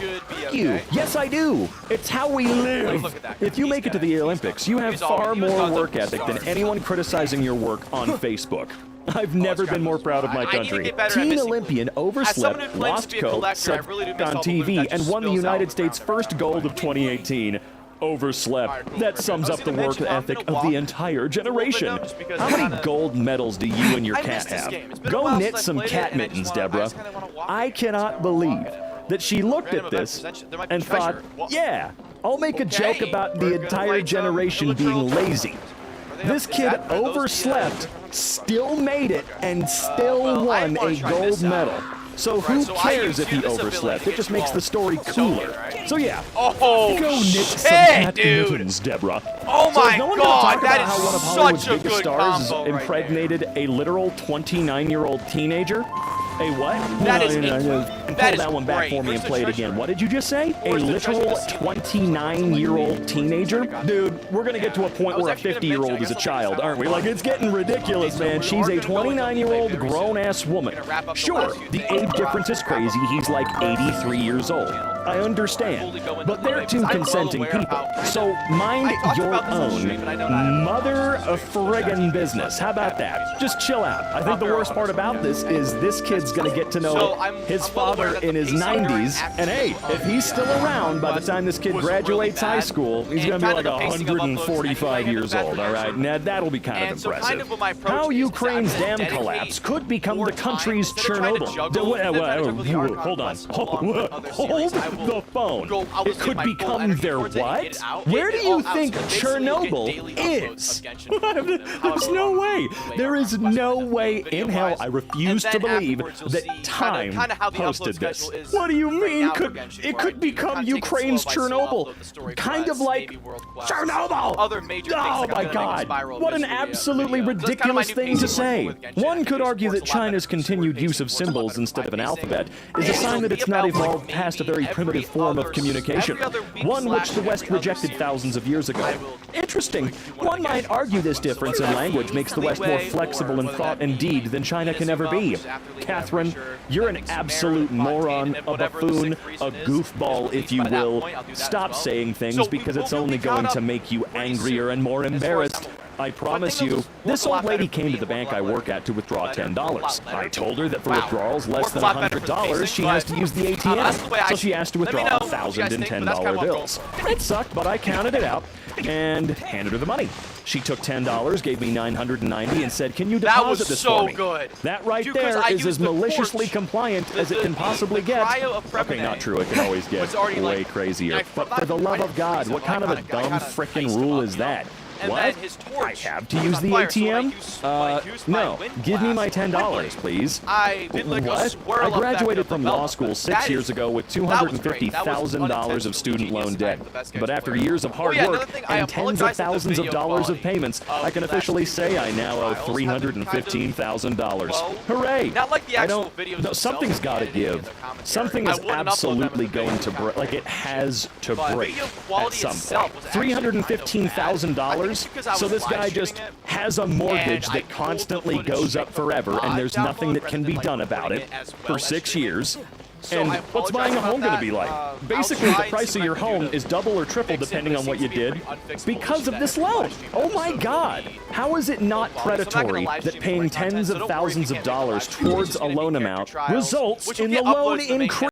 You. Yes, I do. It's how we live. If you make it to the Olympics, you have far more work ethic than anyone criticizing your work on Facebook. I've never been more proud of my country. Teen Olympian overslept, lost coat, said on TV, and won the United States' first gold of 2018. Overslept. That sums up the work ethic of the entire generation. How many gold medals do you and your cat have? Go knit some cat mittens, Deborah. I cannot believe that she looked at this and thought, yeah, I'll make a joke about the entire generation being lazy. This kid overslept, still made it, and still won a gold medal. So who cares if he overslept? It just makes the story cooler. So yeah, go knit some cat mittens, Deborah. Oh my god, that is how one of Hollywood's such a biggest good stars combo impregnated a literal 29-year-old teenager? A what? That is pull that one back for me and play it again. What did you just say? A literal 29-year-old teenager? Dude, we're gonna get to a point where a 50-year-old is a child, aren't we? Like, it's getting ridiculous, man. She's a 29-year-old grown-ass woman. Sure, the age difference is crazy. He's like 83 years old. I understand. But they're two consenting people. So mind your own mother friggin' business. How about that? Just chill out. I think the worst part about this is this kid's kid's gonna get to know So I'm his well aware father that in the his pace on during 90s, and hey, if he's still around by the time this kid was really graduates high bad, school, he's and gonna be kind like of the pacing of uploads 145 anyway years had been old, bad all for right? sure. Now, that'll be kind of And so impressive. kind of what my approach How is I'm Ukraine's gonna dam dedicate collapse could become more the country's time instead of trying to Chernobyl. juggle- instead of trying to juggle the Archon Hold on. quest along with other series, I will the phone. I'll It just could get my full become energy their towards it and what? get it out. Where do It you all out. think So basically, you'll get Chernobyl daily uploads is? of Genshin Impact. There's no way. There is no way in hell. I refuse to And then believe afterwards, you'll that see Time kinda how the upload posted this. schedule is What do you right mean? now for Could Genshin, it where could you become kinda take it Ukraine's slow by slow, Chernobyl? upload the story Kind of quests, like maybe world quests, Chernobyl. other major things Oh like I'm my gonna make a God! Spiral What an mystery absolutely video. So that's kinda my ridiculous new thing pacing to say. working with Genshin. One I could think argue it's that a lot China's better. continued use of Pacing works a lot symbols better instead of an for my alphabet pacing. is a And sign it'll that be it's not about, like, evolved past a very maybe primitive every form of other- communication, every other week one which slash the West every other rejected series, thousands of years ago. I will Interesting. do one One of might Genshin argue this Impact. difference So in whether that language be makes the West more Leeway flexible or in whether thought that and be deed than China can ever be. Inazuma, after Leeway, Catherine, I'm sure you're that an makes absolute Merit, moron, Fontaine, a whatever the buffoon, sick a reason is, goofball, if you by that will. point, I'll do that as Stop well. saying things So because it's we'll only be caught going up to make you pretty angrier soon and more as far as embarrassed. time. I promise thing you, that's this work a lot old lady better for came me to the and bank work a I lot work at to withdraw better, $10. a lot I better. told her that for Wow. withdrawals less Works a than lot better for the $100, pacing, she has to but use the that's ATM. the way I So she has to let me withdraw know what you guys $1,000 and think, but that's kinda $10 what I'm bills. It sucked, but I counted it out and handed her the money. She took $10, gave me $990, and said, "Can you That deposit was this so for me?" good. That right Dude, 'cause there I is used as the maliciously torch. compliant as it can possibly the get. cryo of Okay, not Premine true. It can always get was already, way like, crazier. I But forgot for the to love write of it, God, so what I kind of a gotta dumb frickin' heist rule him is up, you know? that? And What? then his torch I have to was use on the fire, so when I ATM? used my No. wind Give me blast my $10, quickly, please. I did like a What? swirl I effect graduated of from law development. school That 6 is- years ago with that was great. That was $250,000 of unintentionally student loan genius, debt. in fact, the best But after Genshin years of player. hard Oh, yeah, work another thing, I and tens of apologize that the thousands of video dollars of quality payments, of I can the officially last say I now owe trials have been $315,000. low. Hooray! Not like the I actual don't. videos No, themselves, something's got to editing and give. the commentary. Something I is wouldn't upload them absolutely if they going to didn't break. have Like it has to But break video at quality some itself point. was actually kind of bad. $315,000. So this guy just has a mortgage that constantly goes up forever, and there's nothing that can be done about it for 6 years. And what's buying a home going to be like? Basically, the price of your home is double or triple depending on what you did because of this loan. Oh my God! How is it not predatory that paying tens of thousands of dollars towards a loan amount results in the loan increase?